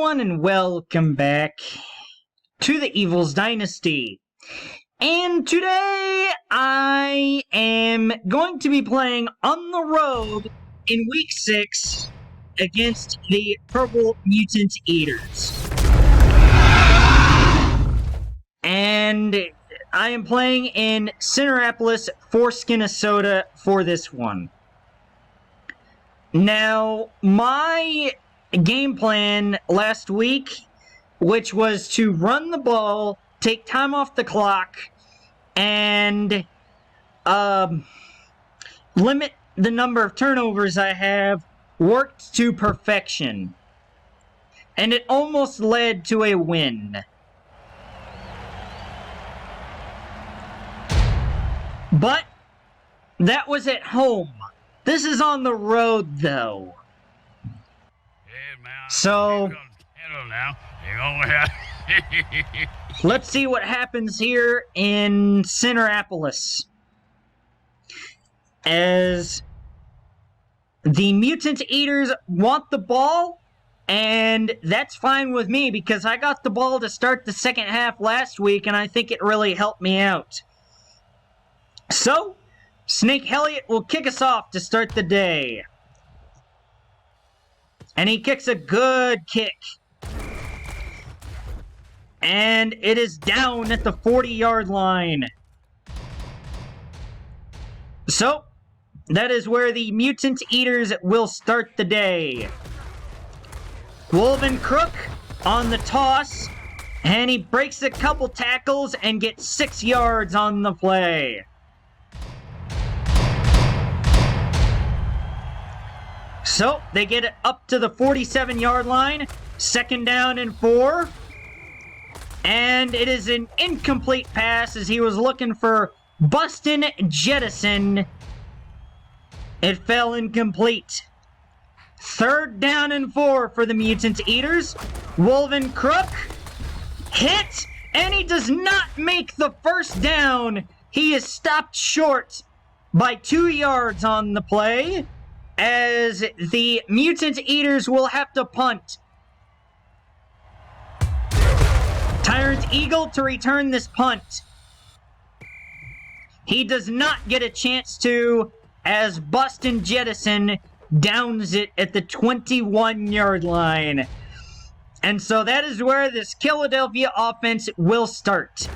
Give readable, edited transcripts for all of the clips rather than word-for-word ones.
everyone, and welcome back to the Evil's Dynasty. And today I am going to be playing on the road in Week 6 against the Purple Mutant Eaters. And I am playing in Cineropolis, Minnesota for this one. Now, my game plan last week, which was to run the ball, take time off the clock, and limit the number of turnovers I have, worked to perfection. And it almost led to a win. But that was at home. This is on the road, though. So, let's see what happens here in Cineropolis. As the Mutant Eaters want the ball, and that's fine with me because I got the ball to start the second half last week, and I think it really helped me out. So, Snake Elliott will kick us off to start the day. And he kicks a good kick. And it is down at the 40-yard line. So, that is where the Mutant Eaters will start the day. Wolven Crook on the toss. And he breaks a couple tackles and gets 6 yards on the play. So, they get it up to the 47-yard line. 2nd down and 4. And it is an incomplete pass as he was looking for Bustin' Jettison. It fell incomplete. 3rd down and 4 for the Mutant Eaters. Wolven Crook hit, and he does not make the first down. He is stopped short by 2 yards on the play, as the Mutant Eaters will have to punt. Tyrant Eagle to return this punt. He does not get a chance to, as Bustin' Jettison downs it at the 21-yard line. And so that is where this Philadelphia offense will start.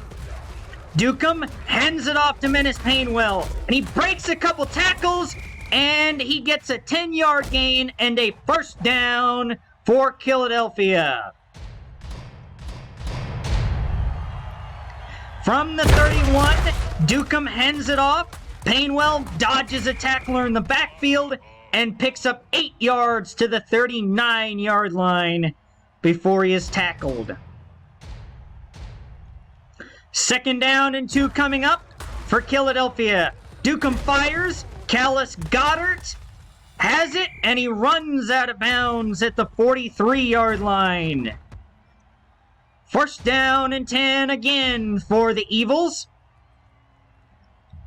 Dukem hands it off to Menace Painwell, and he breaks a couple tackles, and he gets a 10-yard gain and a first down for Philadelphia. From the 31, Dukem hands it off. Painwell dodges a tackler in the backfield and picks up 8 yards to the 39-yard line before he is tackled. 2nd down and 2 coming up for Philadelphia. Dukem fires. Callis Goddard has it, and he runs out of bounds at the 43-yard line. 1st down and 10 again for the Evils.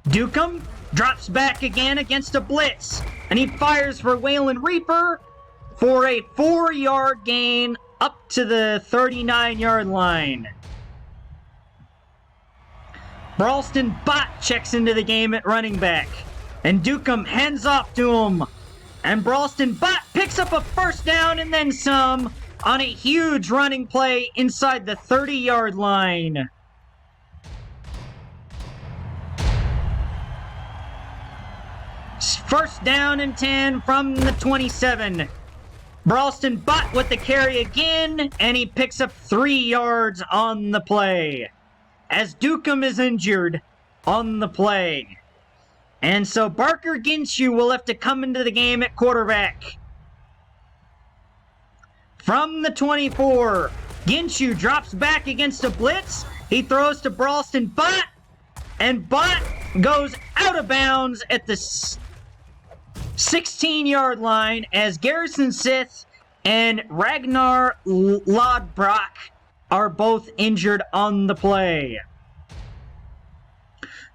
Dukem drops back again against a blitz, and he fires for Waylon Reaper for a 4-yard gain up to the 39-yard line. Bralston Bott checks into the game at running back. And Dukem hands off to him. And Bralston Bott picks up a first down and then some on a huge running play inside the 30-yard line. First down and 10 from the 27. Bralston Bott with the carry again, and he picks up 3 yards on the play, as Dukem is injured on the play. And so Barker Ginshew will have to come into the game at quarterback. From the 24, Ginshew drops back against a blitz. He throws to Bralston Bott, and Bott goes out of bounds at the 16-yard line as Garrison Sith and Ragnar Lodbrok are both injured on the play.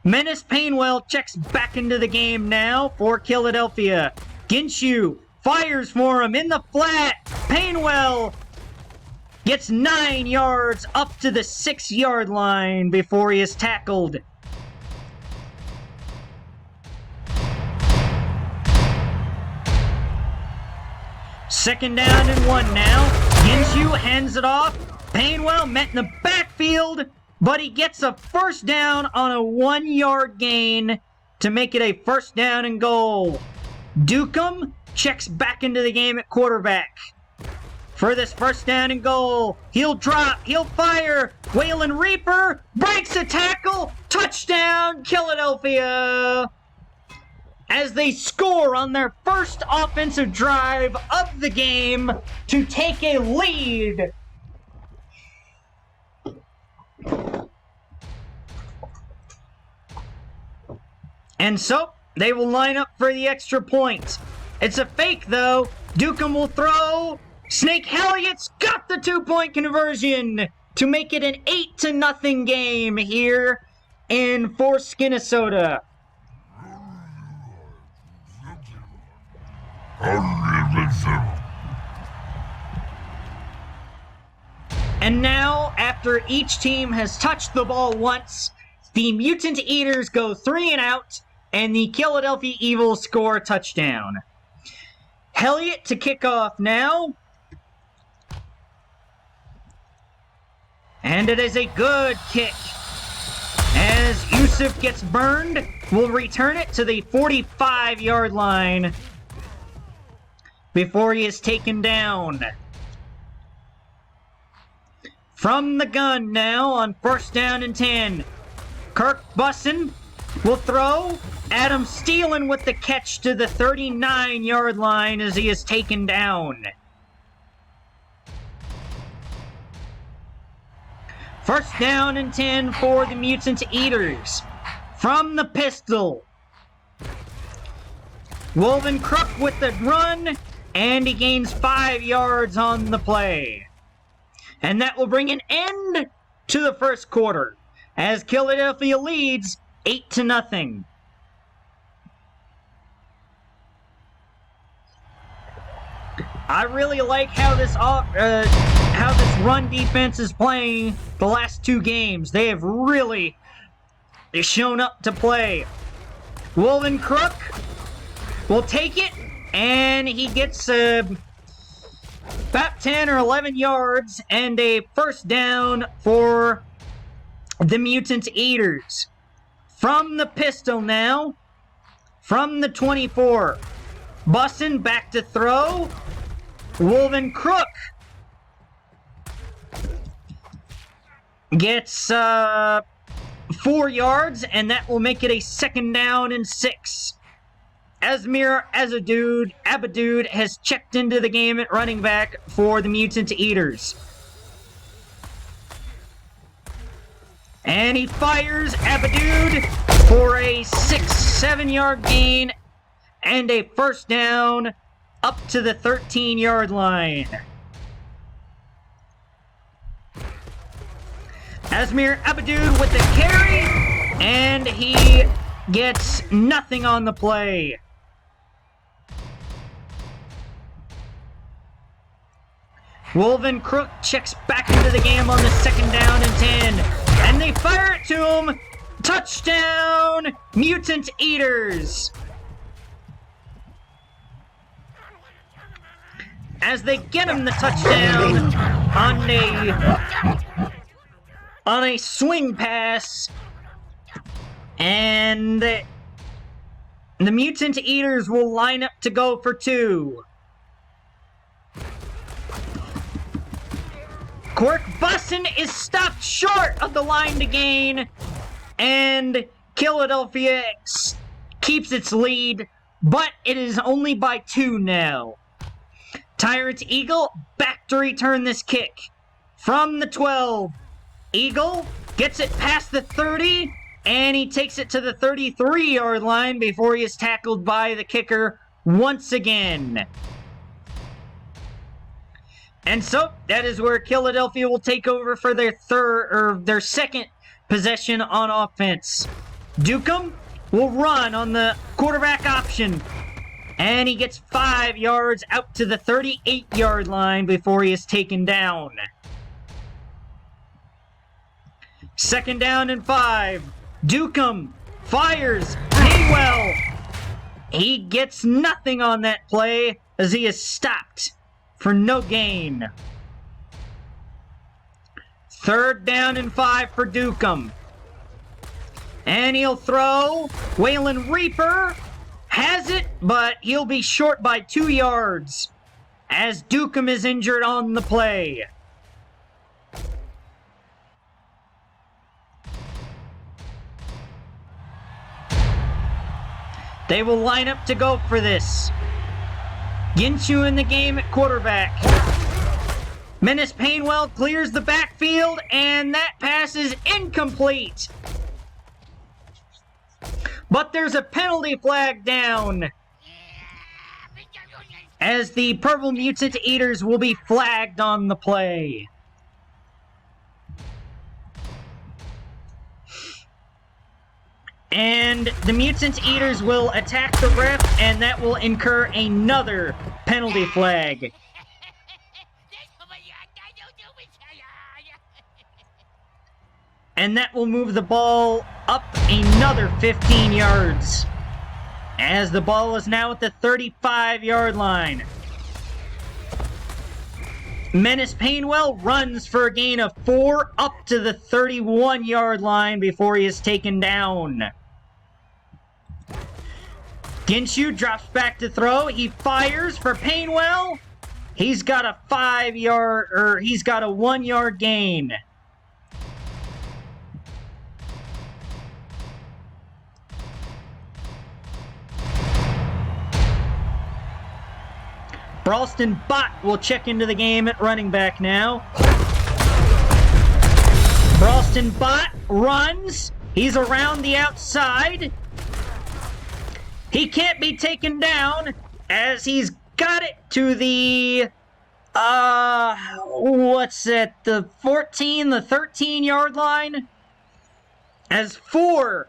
Menace Painwell checks back into the game now for Philadelphia. Ginshew fires for him in the flat. Painwell gets 9 yards up to the 6-yard line before he is tackled. Second down and 1 now. Ginshu hands it off. Painwell met in the backfield, but he gets a first down on a 1-yard gain to make it a first down and goal. Dukem checks back into the game at quarterback. For this first down and goal, he'll drop, he'll fire. Waylon Reaper breaks a tackle. Touchdown, Philadelphia! As they score on their first offensive drive of the game to take a lead. And so, they will line up for the extra point. It's a fake, though. Dukem will throw. Snake Elliott's got the 2-point conversion to make it an 8-0 game here in Forest, Minnesota. And now, after each team has touched the ball once, the Mutant Eaters go 3 and out, and the Philadelphia Eagles score a touchdown. Elliott to kick off now. And it is a good kick. As Yusuf gets burned, we'll return it to the 45-yard line before he is taken down. From the gun now on first down and 10. Kirk Bussin will throw. Adam Thielen with the catch to the 39-yard line as he is taken down. First down and 10 for the Mutant Eaters. From the pistol. Woven Crook with the run, and he gains 5 yards on the play. And that will bring an end to the first quarter, as Philadelphia leads 8-0. I really like how this run defense is playing the last 2 games. They have really shown up to play. Woven Crook will take it, and he gets about 10 or 11 yards and a first down for the Mutant Eaters. From the pistol now, from the 24. Bussin back to throw. Woven Crook gets 4 yards, and that will make it a second down and 6. Asmir Abadoud has checked into the game at running back for the Mutant Eaters. And he fires Abadoud for a 6-7 yard gain and a first down up to the 13-yard line. Asmir Abadoud with the carry, and he gets nothing on the play. Woven Crook checks back into the game on the second down and 10. And they fire it to him. Touchdown, Mutant Eaters. As they get him the touchdown on a swing pass. And the Mutant Eaters will line up to go for 2. Quirk Bussin is stopped short of the line to gain, and Philadelphia keeps its lead, but it is only by 2 now. Tyrant Eagle back to return this kick. From the 12, Eagle gets it past the 30, and he takes it to the 33-yard line before he is tackled by the kicker once again. And so, that is where Philadelphia will take over for their second possession on offense. Dukem will run on the quarterback option, and he gets 5 yards out to the 38-yard line before he is taken down. Second down and 5. Dukem fires. Painwell. He gets nothing on that play as he is stopped for no gain. Third down and 5 for Dukem. And he'll throw. Waylon Reaper has it, but he'll be short by 2 yards as Dukem is injured on the play. They will line up to go for this. Ginshu in the game at quarterback. Menace Painwell clears the backfield, and that pass is incomplete. But there's a penalty flag down, as the Purple Mutant Eaters will be flagged on the play. And the Mutant Eaters will attack the ref, and that will incur another penalty flag. And that will move the ball up another 15 yards. As the ball is now at the 35-yard line. Menace Painwell runs for a gain of 4 up to the 31-yard line before he is taken down. Ginshu drops back to throw. He fires for Painwell. He's got a 1-yard gain. Ralston Bott will check into the game at running back now. Ralston Bott runs. He's around the outside. He can't be taken down as he's got it to the, the 13-yard line? As 4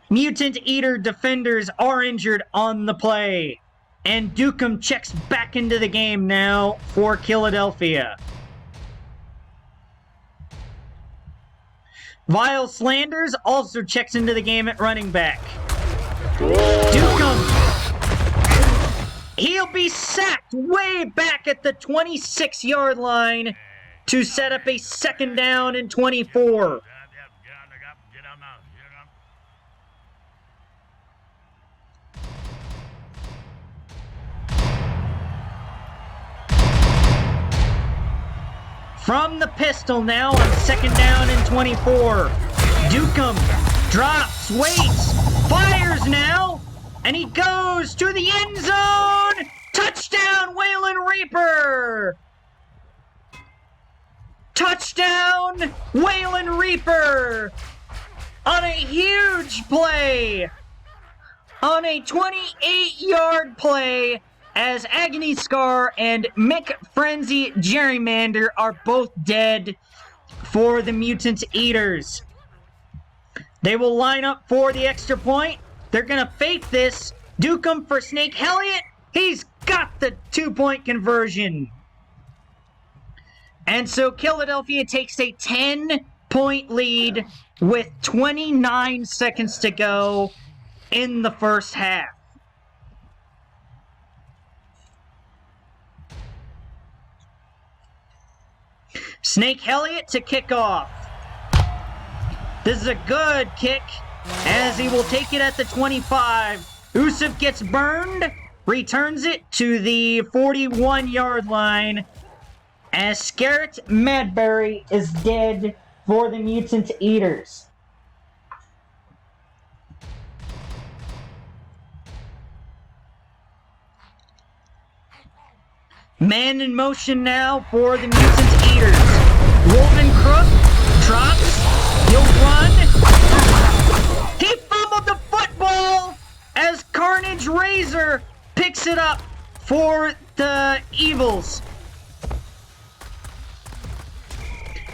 Mutant Eater defenders are injured on the play. And Dukem checks back into the game now for Philadelphia. Vile Slanders also checks into the game at running back. Dukem, he'll be sacked way back at the 26-yard line to set up a second down and 24. From the pistol now on second down and 24. Dukem drops, waits, fires now, and he goes to the end zone. Touchdown, Waylon Reaper! Touchdown, Waylon Reaper! On a huge play! On a 28-yard play, as Agony Scar and Mick Frenzy Gerrymander are both dead for the Mutant Eaters. They will line up for the extra point. They're going to fake this. Dukem for Snake Elliott. He's got the 2-point conversion. And so Philadelphia takes a 10-point lead with 29 seconds to go in the first half. Snake Elliott to kick off. This is a good kick as he will take it at the 25. Usuf gets burned, returns it to the 41-yard line as Scarrett Madberry is dead for the Mutant Eaters. Man in motion now for the Mutant Eaters. Wolven Crook drops. He'll run. He fumbled the football as Carnage Razor picks it up for the Evils.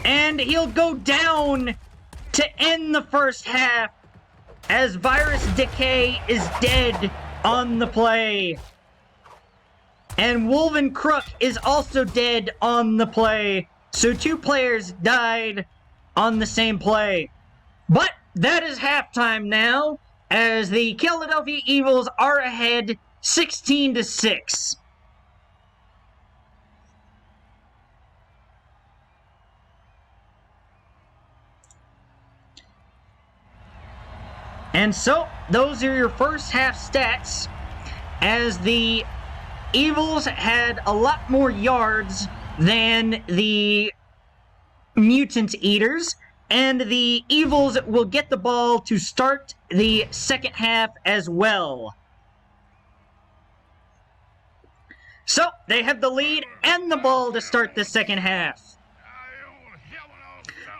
And he'll go down to end the first half as Virus Decay is dead on the play. And Wolven Crook is also dead on the play. So 2 players died on the same play. But that is halftime now, as the Philadelphia Eagles are ahead 16-6. And so, those are your first half stats, as the Eagles had a lot more yards than the Mutant Eaters, and the Eagles will get the ball to start the second half as well. So, they have the lead and the ball to start the second half.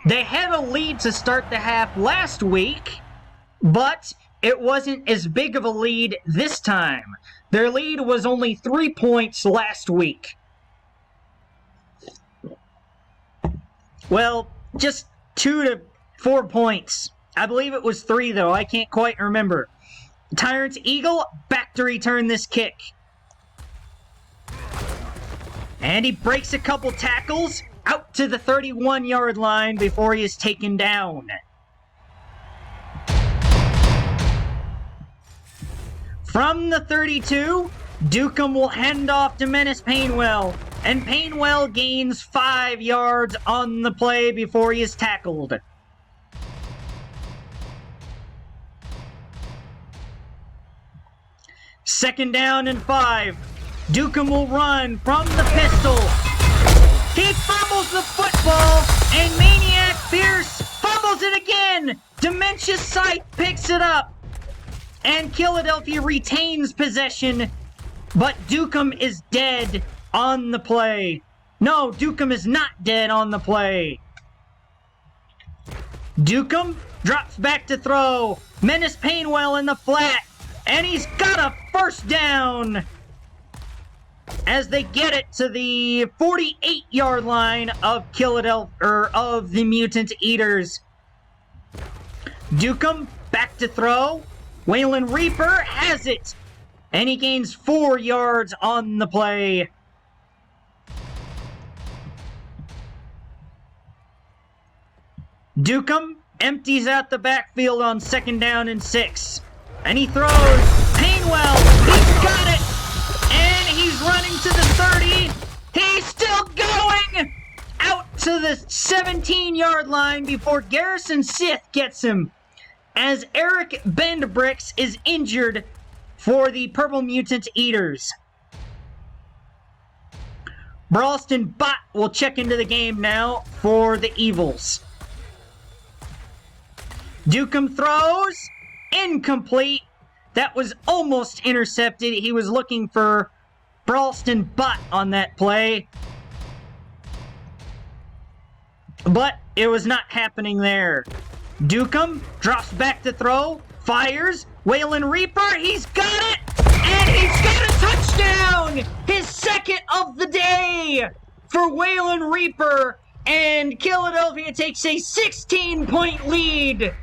They had a lead to start the half last week, but it wasn't as big of a lead this time. Their lead was only 3 points last week. Well, just 2 to 4 points. I believe it was 3, though. I can't quite remember. Tyrant Eagle back to return this kick. And he breaks a couple tackles out to the 31-yard line before he is taken down. From the 32, Dukem will hand off to Menace Painwell, and Painwell gains 5 yards on the play before he is tackled. Second down and 5. Dukem will run from the pistol. He fumbles the football, and Maniac Fierce fumbles it again. Dementia Sight picks it up. And Philadelphia retains possession, but Dukem is dead on the play. No, Dukem is not dead on the play. Dukem drops back to throw. Menace Painwell in the flat, and he's got a first down as they get it to the 48-yard line of of the Mutant Eaters. Dukem back to throw. Waylon Reaper has it, and he gains 4 yards on the play. Dukem empties out the backfield on second down and 6. And he throws. Painwell, he's got it, and he's running to the 30. He's still going out to the 17-yard line before Garrison Sith gets him, as Eric Bendbricks is injured for the Purple Mutant Eaters. Bralston Bott will check into the game now for the Evils. Dukem throws. Incomplete. That was almost intercepted. He was looking for Bralston Bott on that play, but it was not happening there. Dukem drops back to throw, fires, Waylon Reaper, he's got it, and he's got a touchdown! His second of the day for Waylon Reaper, and Philadelphia takes a 16-point lead.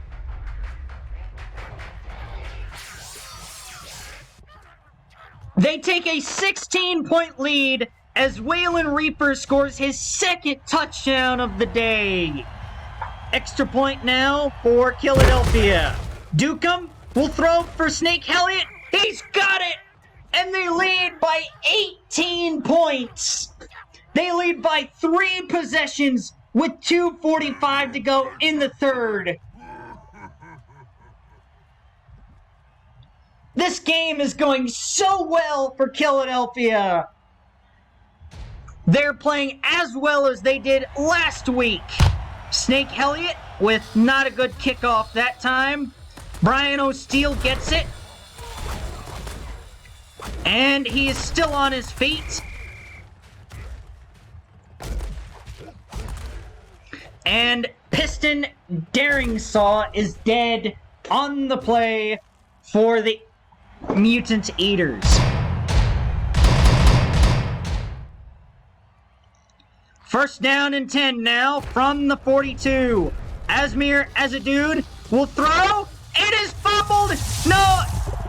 They take a 16-point lead as Waylon Reaper scores his second touchdown of the day. Extra point now for Philadelphia. Dukem will throw for Snake Elliott. He's got it! And they lead by 18 points. They lead by 3 possessions with 2:45 to go in the third. This game is going so well for Philadelphia. They're playing as well as they did last week. Snake Elliott with not a good kickoff that time. Brian O'Steele gets it. And he is still on his feet. And Piston Daring Saw is dead on the play for the Mutant Eaters. First down and 10 now from the 42. Asmir Azadude will throw. It is fumbled. No,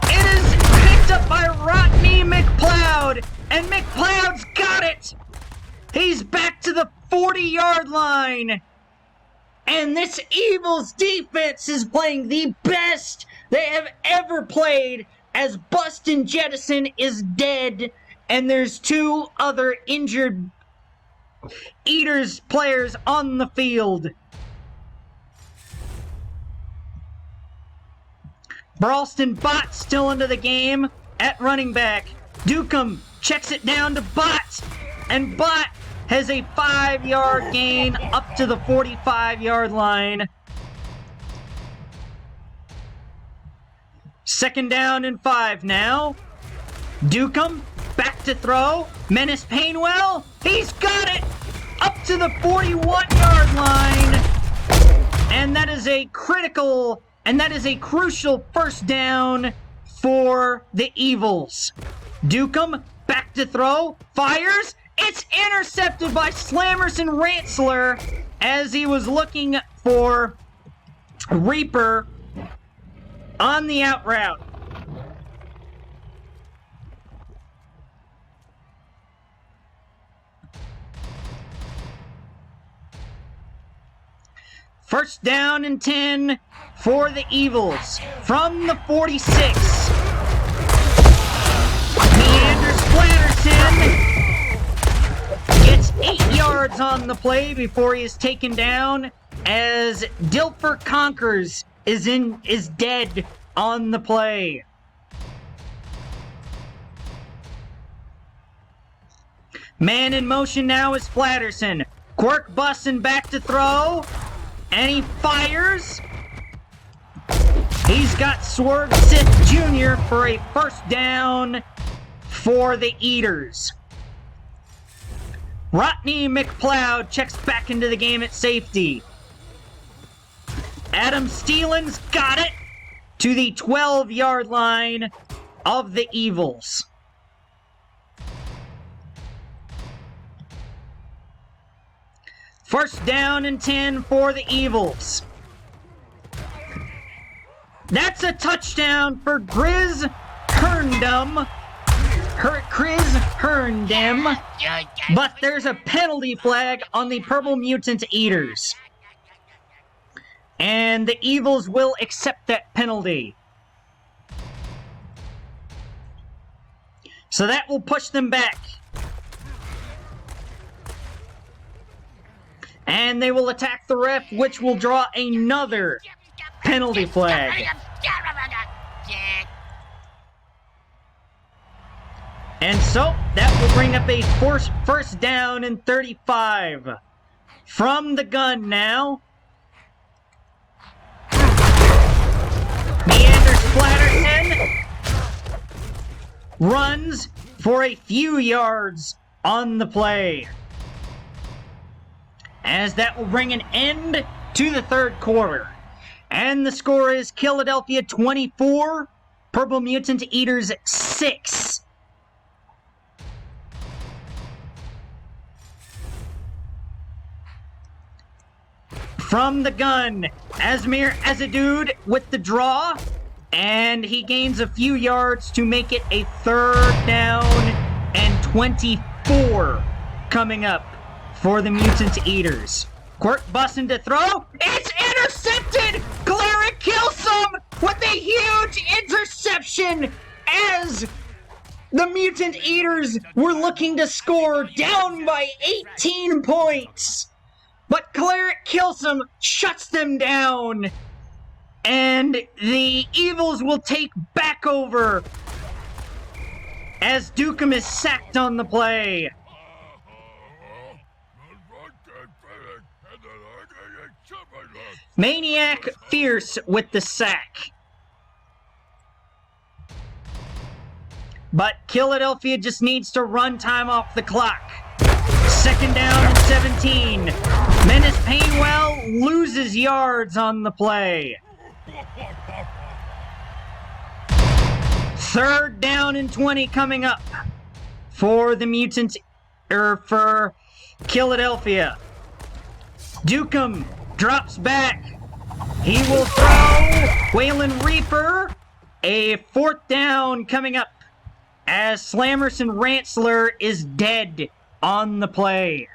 it is picked up by Rodney McLeod. And McLeod's got it. He's back to the 40-yard line. And this Evil's defense is playing the best they have ever played as Bustin' Jettison is dead and there's two other injured Eaters players on the field. Bralston Bot still into the game at running back. Dukem checks it down to Bot, and Bot has a 5-yard gain up to the 45-yard line. Second down and 5 now. Dukem back to throw. Menace Painwell, he's got it up to the 41-yard line. And that is a crucial first down for the Evils. Dukem back to throw, fires. It's intercepted by Slammerson Ransler as he was looking for Reaper on the out route. First down and 10 for the Evils from the 46. Meanders Splatterson gets 8 yards on the play before he is taken down as Dilfer Conkers is dead on the play. Man in motion now is Splatterson. Quirk busting back to throw. And he fires. He's got Swerve Sith Jr. for a first down for the Eaters. Rodney McPloud checks back into the game at safety. Adam Steelan's got it to the 12-yard line of the Evils. First down and 10 for the Evils. That's a touchdown for Grizz Herndem. Chris Herndem. But there's a penalty flag on the Purple Mutant Eaters. And the Evils will accept that penalty. So that will push them back. And they will attack the ref, which will draw another penalty flag. And so, that will bring up a first down and 35. From the gun now. Meanders Splatterson runs for a few yards on the play. As that will bring an end to the third quarter. And the score is Philadelphia 24, Purple Mutant Eaters 6. From the gun, Asmir Azadud with the draw. And he gains a few yards to make it a third down and 24 coming up for the Mutant Eaters. Quirk busting to throw. It's intercepted! Cleric Kilsum with a huge interception as the Mutant Eaters were looking to score down by 18 points. But Cleric Kilsum shuts them down. And the Evils will take back over as Dukem is sacked on the play. Maniac Fierce with the sack. But Philadelphia just needs to run time off the clock. Second down and 17. Menace Painwell loses yards on the play. Third down and 20 coming up for the for Philadelphia. Dukem drops back. He will throw. Waylon Reaper. A fourth down coming up as Slammerson Ransler is dead on the play.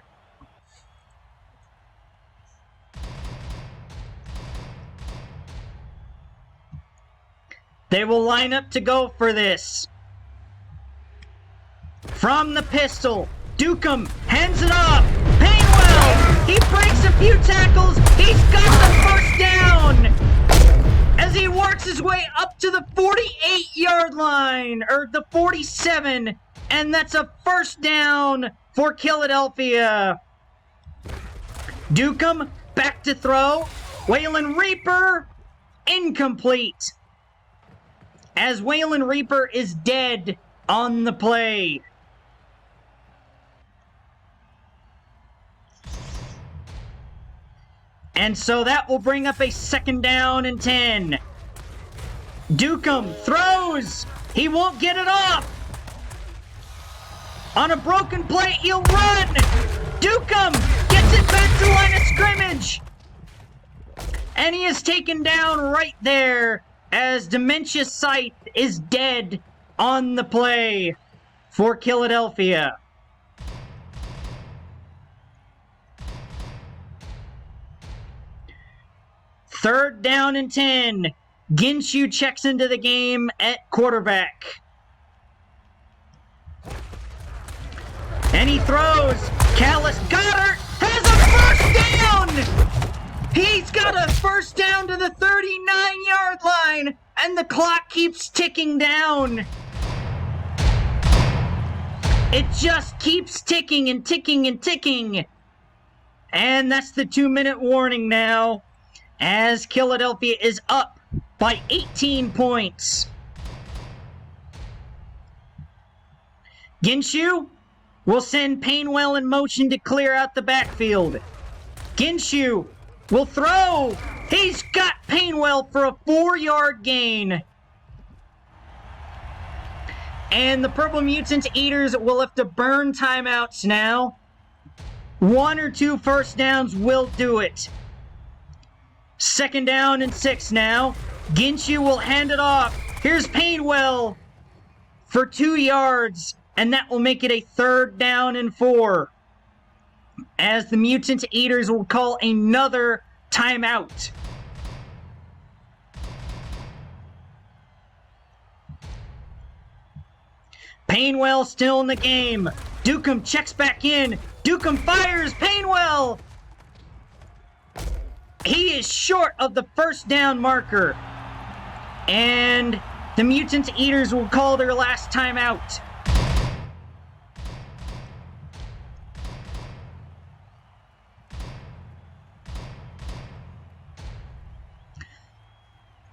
They will line up to go for this. From the pistol, Dukem hands it off. Painwell, he breaks a few tackles. He's got the first down as he works his way up to the 48-yard line, or the 47, and that's a first down for Philadelphia. Dukem back to throw. Waylon Reaper, incomplete, as Waylon Reaper is dead on the play. And so that will bring up a 2nd down and 10. Dukem throws. He won't get it off. On a broken play, he'll run. Dukem gets it back to line of scrimmage. And he is taken down right there as Dementia Scythe is dead on the play for Philadelphia. Third down and 10. Ginshu checks into the game at quarterback. And he throws. Callis Goddard has a first down! He's got a first down to the 39-yard line, and the clock keeps ticking down. It just keeps ticking and ticking and ticking. And that's the 2-minute warning now, as Philadelphia is up by 18 points. Ginshu will send Painwell in motion to clear out the backfield. Ginshu will throw. He's got Painwell for a 4-yard gain. And the Purple Mutant Eaters will have to burn timeouts now. 1 or 2 first downs will do it. 2nd down and 6 now. Ginshu will hand it off. Here's Painwell for 2 yards, and that will make it a 3rd down and 4. As the Mutant Eaters will call another timeout. Painwell still in the game. Dukem checks back in. Dukem fires. Painwell! He is short of the first down marker. And the Mutant Eaters will call their last timeout.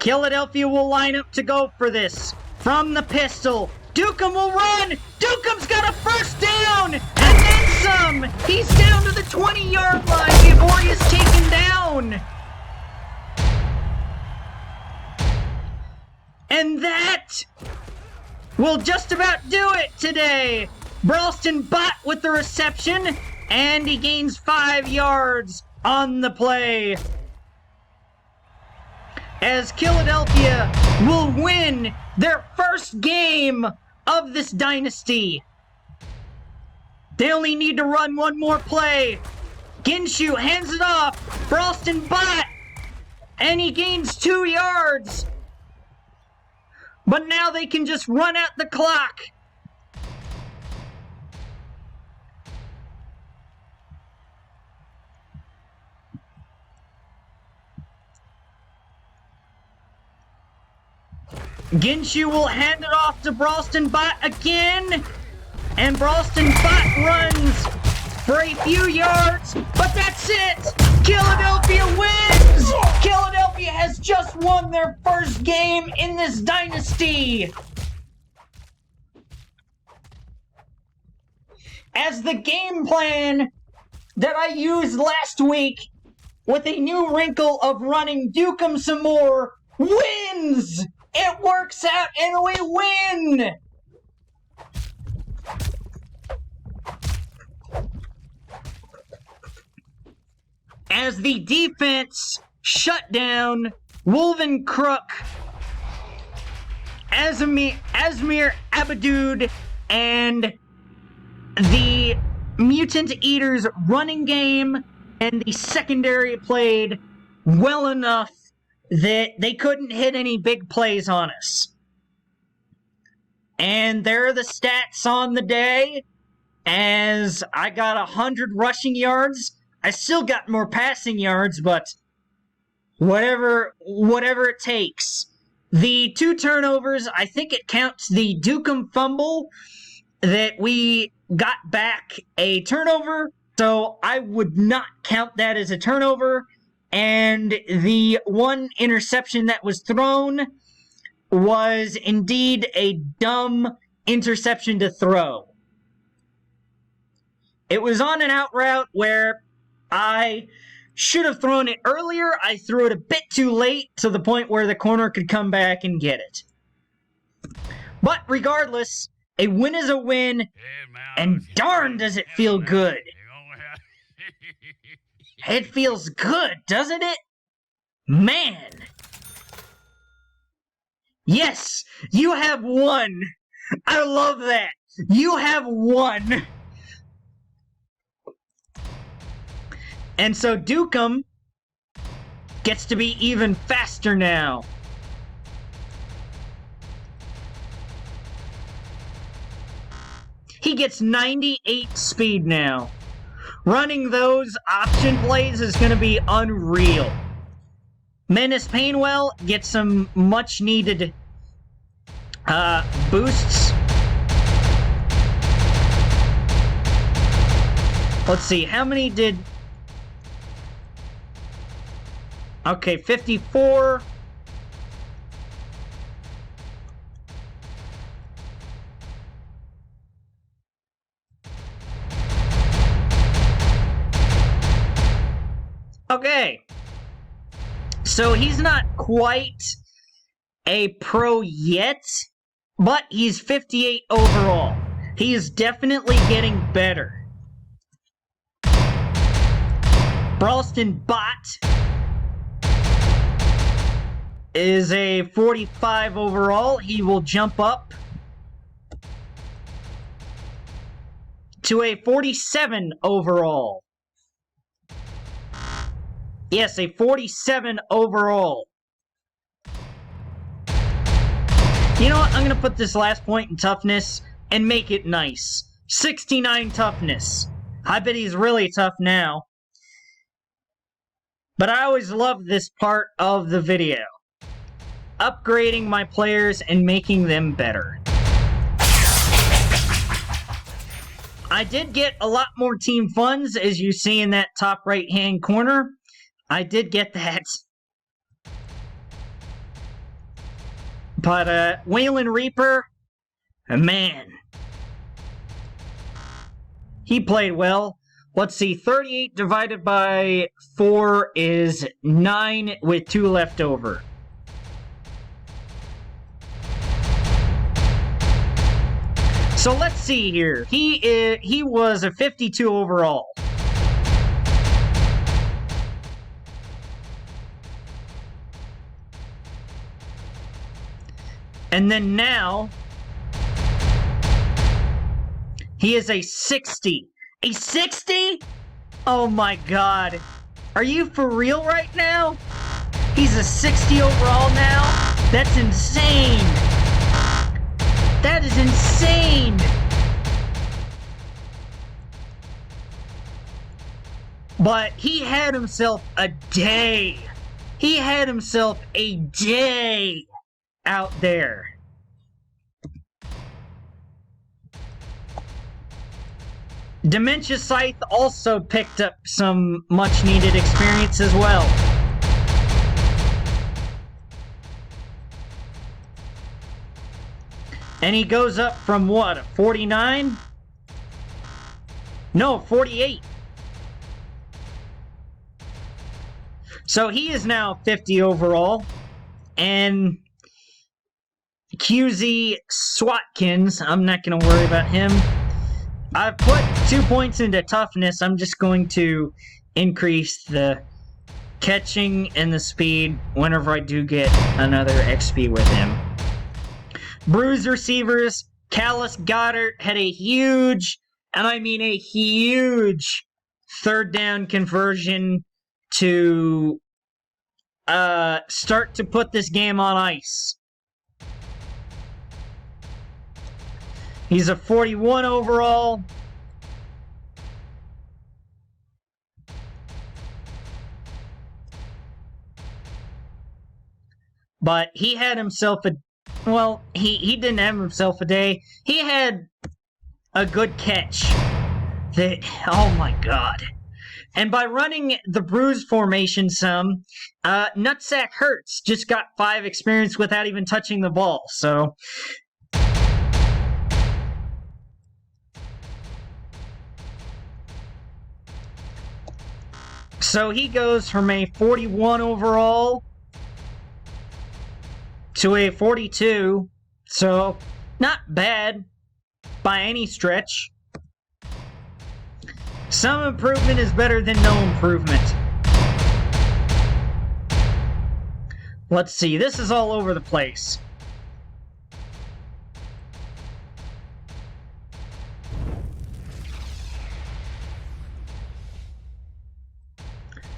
Philadelphia will line up to go for this. From the pistol, Dukem will run! Dukem's got a first down! And then some! He's down to the 20-yard line before he is taken down! And that will just about do it today! Bralston Bott with the reception, and he gains 5 yards on the play. As Philadelphia will win their first game of this dynasty. They only need to run one more play. Ginshu hands it off. Bralston Bott. And he gains 2 yards. But now they can just run out the clock. Ginshu will hand it off to Bralston Bott again. And Bralston Bott runs for a few yards. But that's it. Philadelphia wins. Philadelphia has just won their first game in this dynasty. As the game plan that I used last week, with a new wrinkle of running Dukem some more, wins! It works out and we win! As the defense shut down Wolven Crook, Azmir Abadoud, and the Mutant Eaters running game and the secondary played well enough that they couldn't hit any big plays on us. And there are the stats on the day. As I got 100 rushing yards. I still got more passing yards, but whatever it takes. The 2 turnovers, I think it counts the Dukem fumble that we got back a turnover, so I would not count that as a turnover. And the 1 interception that was thrown was indeed a dumb interception to throw. It was on an out route where I should have thrown it earlier. I threw it a bit too late to the point where the corner could come back and get it. But regardless, a win is a win, and darn does it feel good. It feels good, doesn't it? Man. Yes, you have won. I love that. You have won. And so Dukem gets to be even faster now. He gets 98 speed now. Running those option plays is going to be unreal. Menace Painwell gets some much needed boosts. Let's see, how many did... Okay, 54. Okay. So he's not quite a pro yet, but he's 58 overall. He is definitely getting better. Bralston Bot is a 45 overall. He will jump up to a 47 overall. Yes, a 47 overall. You know what? I'm going to put this last point in toughness and make it nice. 69 toughness. I bet he's really tough now. But I always love this part of the video. Upgrading my players and making them better. I did get a lot more team funds, as you see in that top right-hand corner. I did get that. But, Waylon Reaper, man. He played well. Let's see, 38 divided by 4 is 9 with 2 left over. So let's see here. He was a 52 overall. And then now he is a 60. A 60? Oh my god. Are you for real right now? He's a 60 overall now? That's insane. That is insane. But he had himself a day. He had himself a day out there. Dementia Scythe also picked up some much-needed experience as well. And he goes up from what, 49? No, 48. So he is now 50 overall. And QZ Swatkins, I'm not going to worry about him. I've put 2 points into toughness. I'm just going to increase the catching and the speed whenever I do get another XP with him. Bruise receivers, Callus Goddard had a huge, and I mean a huge, 3rd down conversion to start to put this game on ice. He's a 41 overall. But he had himself a... Well, he didn't have himself a day. He had a good catch. That... Oh my god. And by running the bruise formation some, Nutsack Hurts just got 5 experience without even touching the ball, so... So he goes from a 41 overall to a 42, so not bad by any stretch. Some improvement is better than no improvement. Let's see, this is all over the place.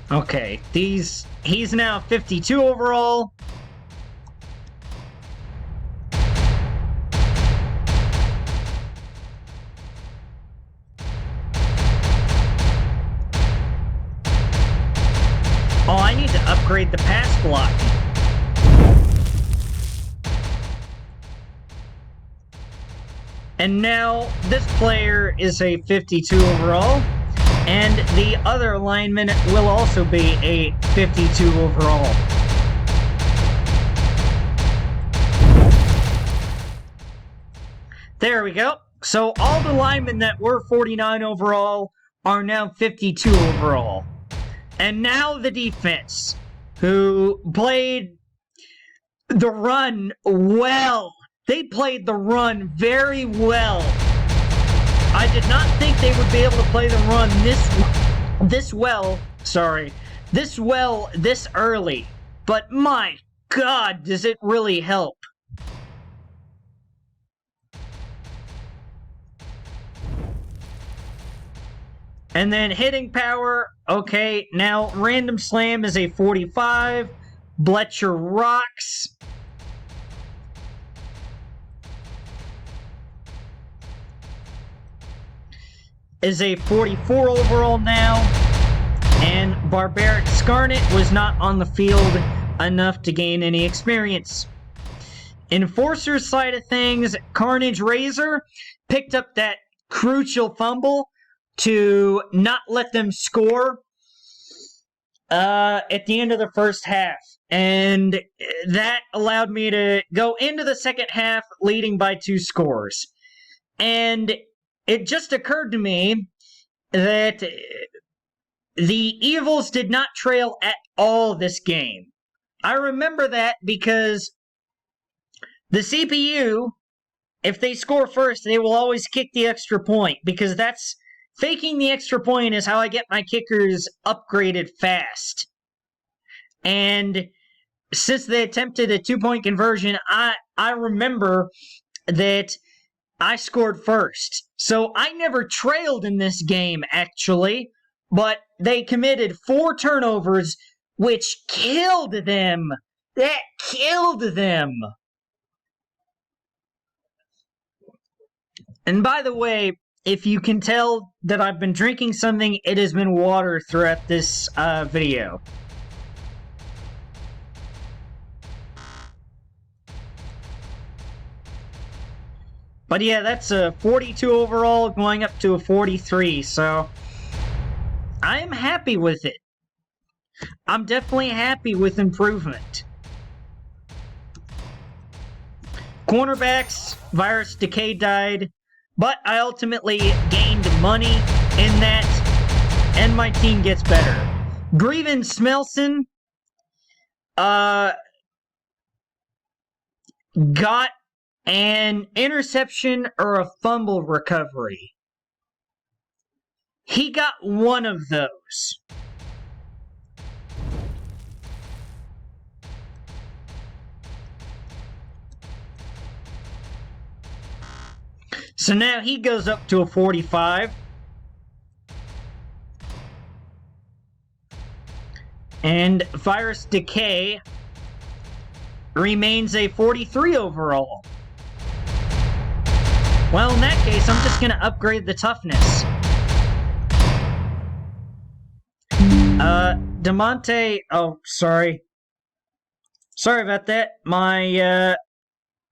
Okay, he's now 52 overall. Oh, I need to upgrade the pass block. And now this player is a 52 overall. And the other lineman will also be a 52 overall. There we go. So all the linemen that were 49 overall are now 52 overall. And now the defense, who played the run well. They played the run very well. I did not think they would be able to play the run this well this early. But my God, does it really help? And then hitting power, okay, now Random Slam is a 45. Bletcher Rocks is a 44 overall now, and Barbaric Scarnet was not on the field enough to gain any experience. Enforcer's side of things, Carnage Razor picked up that crucial fumble to not let them score at the end of the first half, and that allowed me to go into the second half leading by 2 scores. And it just occurred to me that the Evils did not trail at all this game. I remember that because the CPU, if they score first, they will always kick the extra point, because that's faking the extra point is how I get my kickers upgraded fast. And since they attempted a 2-point conversion, I remember that I scored first. So I never trailed in this game, actually, but they committed 4 turnovers, which killed them. That killed them. And by the way, if you can tell that I've been drinking something, it has been water throughout this video. But yeah, that's a 42 overall going up to a 43, so I am happy with it. I'm definitely happy with improvement. Cornerbacks, Virus Decay died, but I ultimately gained money in that, and my team gets better. Greven Smelson got an interception or a fumble recovery. He got one of those. So now he goes up to a 45. And Virus Decay remains a 43 overall. Well, in that case, I'm just going to upgrade the toughness. Demonte... Oh, sorry. Sorry about that. My,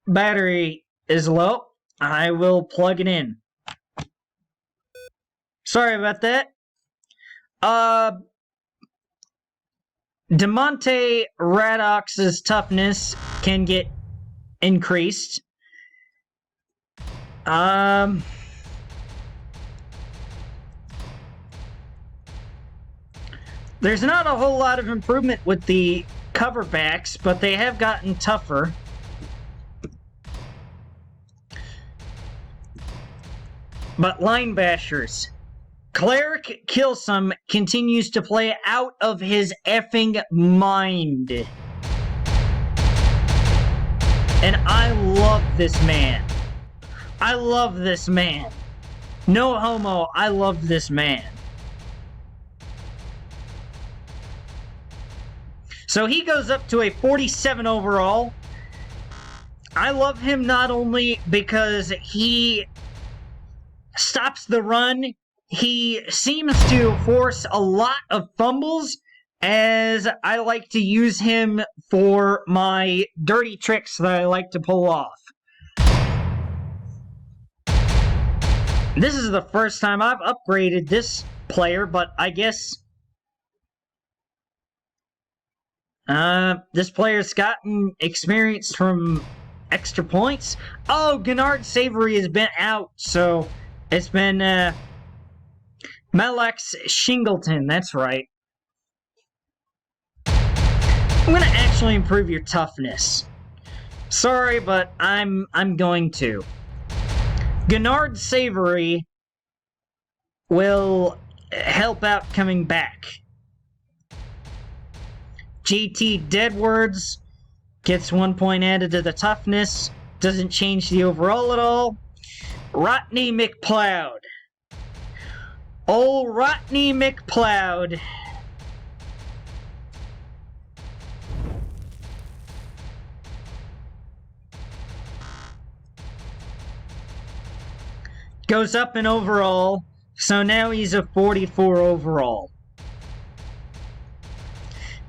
battery is low. I will plug it in. Sorry about that. Demonte Radox's toughness can get increased. There's not a whole lot of improvement with the coverbacks, but they have gotten tougher. But Line Bashers. Cleric Killsome continues to play out of his effing mind. And I love this man. I love this man. No homo, I love this man. So he goes up to a 47 overall. I love him not only because he stops the run, he seems to force a lot of fumbles, as I like to use him for my dirty tricks that I like to pull off. This is the first time I've upgraded this player, but I guess this player's gotten experience from extra points. Oh, Gennard Savory has been out, so it's been Melex Shingleton, that's right. I'm gonna actually improve your toughness. Sorry, but I'm going to. Gennard Savory will help out coming back. GT Deadwords gets 1 point added to the toughness. Doesn't change the overall at all. Rodney McPloud. Old Rodney McPloud. Goes up in overall, so now he's a 44 overall.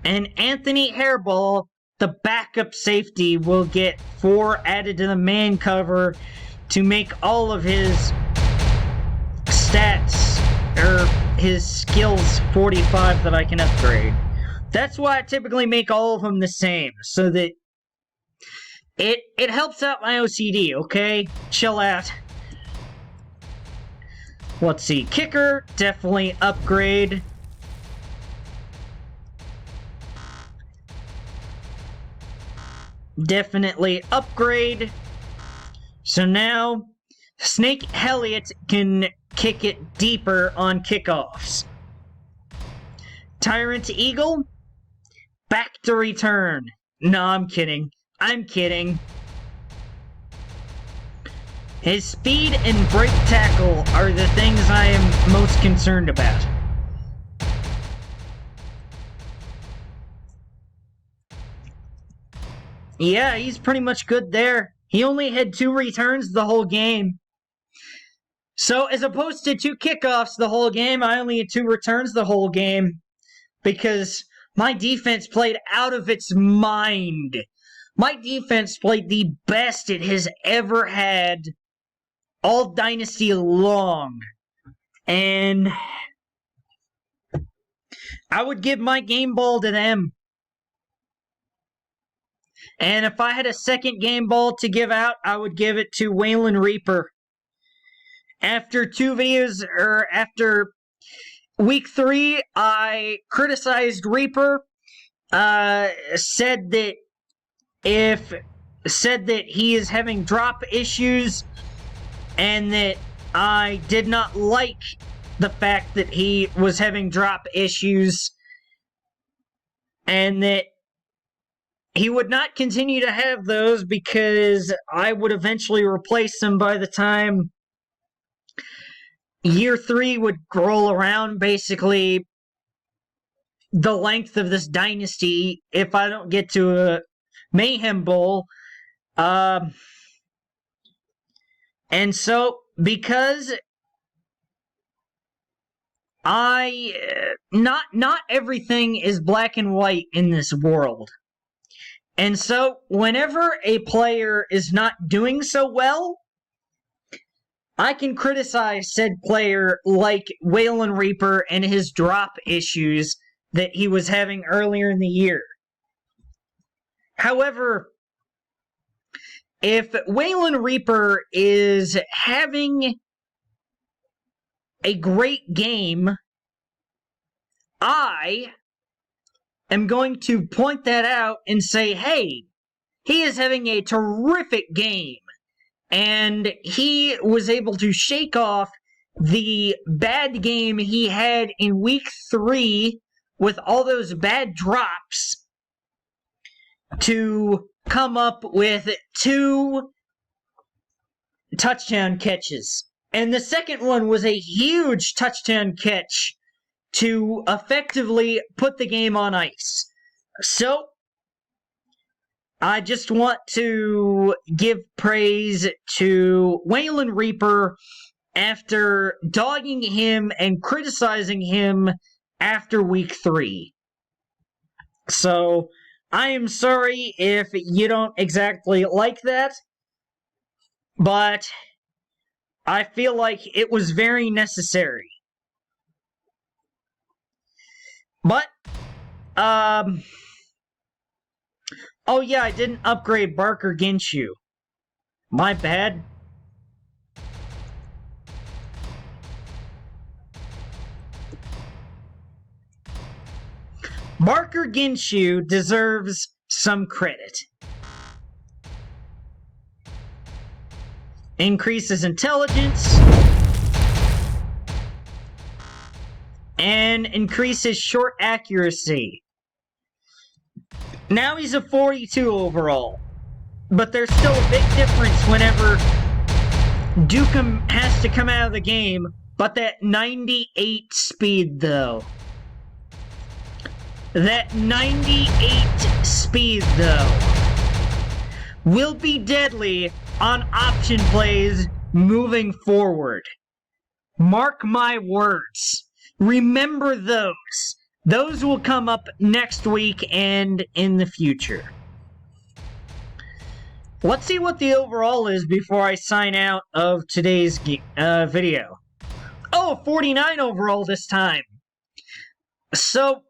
And Anthony Hairball, the backup safety, will get 4 added to the man cover to make all of his stats, or his skills 45 that I can upgrade. That's why I typically make all of them the same, so that it helps out my OCD, okay? Chill out. Let's see, kicker, definitely upgrade. Definitely upgrade. So now, Snake Elliott can kick it deeper on kickoffs. Tyrant Eagle, back to return. No, I'm kidding. I'm kidding. His speed and break tackle are the things I am most concerned about. Yeah, he's pretty much good there. He only had 2 returns the whole game. So, as opposed to 2 kickoffs the whole game, I only had 2 returns the whole game. Because my defense played out of its mind. My defense played the best it has ever had all Dynasty long. And I would give my game ball to them. And if I had a second game ball to give out, I would give it to Waylon Reaper. After 2 videos, or after week 3, I criticized Reaper, said that he is having drop issues, and that I did not like the fact that he was having drop issues, and that he would not continue to have those because I would eventually replace them by the time year 3 would roll around. Basically, the length of this dynasty if I don't get to a Mayhem Bowl. And so, because not everything is black and white in this world. And so, whenever a player is not doing so well, I can criticize said player like Waylon Reaper and his drop issues that he was having earlier in the year. However, if Waylon Reaper is having a great game, I am going to point that out and say, hey, he is having a terrific game. And he was able to shake off the bad game he had in week 3 with all those bad drops to come up with 2 touchdown catches. And the second one was a huge touchdown catch to effectively put the game on ice. So, I just want to give praise to Waylon Reaper after dogging him and criticizing him after week 3. So, I am sorry if you don't exactly like that, but I feel like it was very necessary. But, oh yeah, I didn't upgrade Barker Ginshu. My bad. Barker Ginshu deserves some credit. Increases intelligence. And increases short accuracy. Now he's a 42 overall. But there's still a big difference whenever Dukem has to come out of the game. But that 98 speed, though. That 98 speed, though, will be deadly on option plays moving forward. Mark my words. Remember those. Those will come up next week and in the future. Let's see what the overall is before I sign out of today's video. Oh, 49 overall this time. So,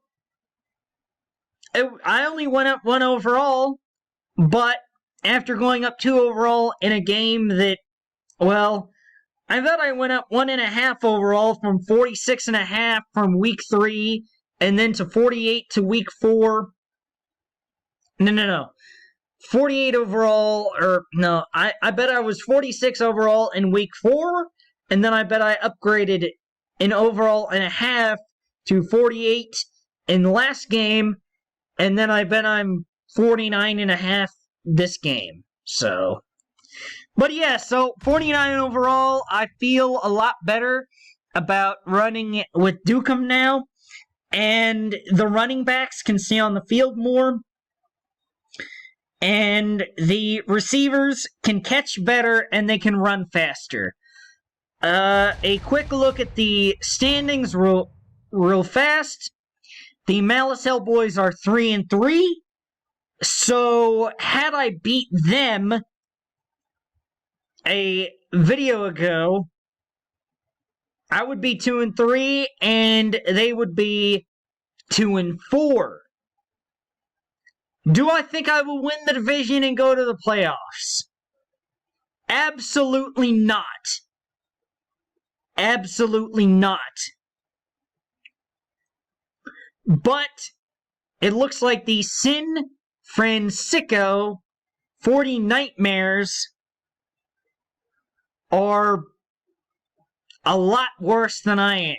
I only went up 1 overall, but after going up 2 overall in a game that, well, I thought I went up 1.5 overall from 46.5 from week 3, and then to 48 to week 4. No. 48 overall, or no, I bet I was 46 overall in week 4, and then I bet I upgraded an overall and a half to 48 in the last game, and then I bet I'm 49.5 this game. So, but yeah, so 49 overall, I feel a lot better about running with Dukem now, and the running backs can stay on the field more, and the receivers can catch better, and they can run faster. A quick look at the standings real fast. The Malice Hellboys are 3-3. So, had I beat them a video ago, I would be 2-3, and they would be 2-4. Do I think I will win the division and go to the playoffs? Absolutely not. Absolutely not. But it looks like the San Francisco 40 Nightmares are a lot worse than I am.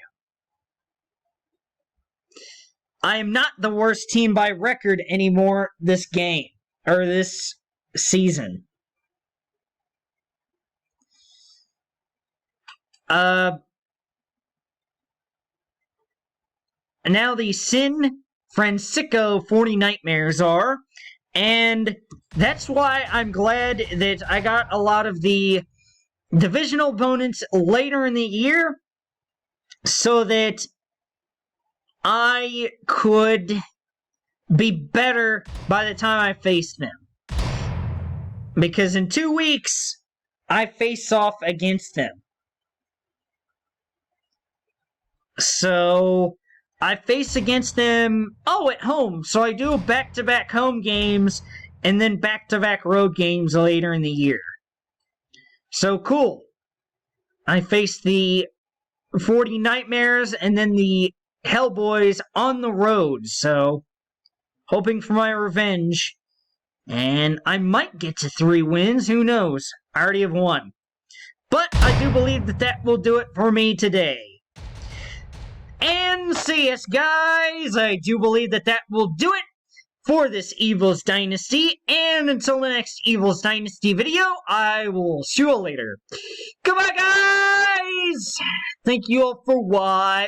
I am not the worst team by record anymore this game, or this season. Now the San Francisco 40 Nightmares are. And that's why I'm glad that I got a lot of the divisional opponents later in the year, so that I could be better by the time I faced them. Because in 2 weeks, I face off against them. So I face against them, at home. So I do back-to-back home games and then back-to-back road games later in the year. So cool. I face the 40 Nightmares and then the Hellboys on the road. So hoping for my revenge. And I might get to 3 wins. Who knows? I already have 1. But I do believe that will do it for me today. And CS guys, I do believe that will do it for this Evil's Dynasty. And until the next Evil's Dynasty video, I will see you all later. Goodbye, guys! Thank you all for watching.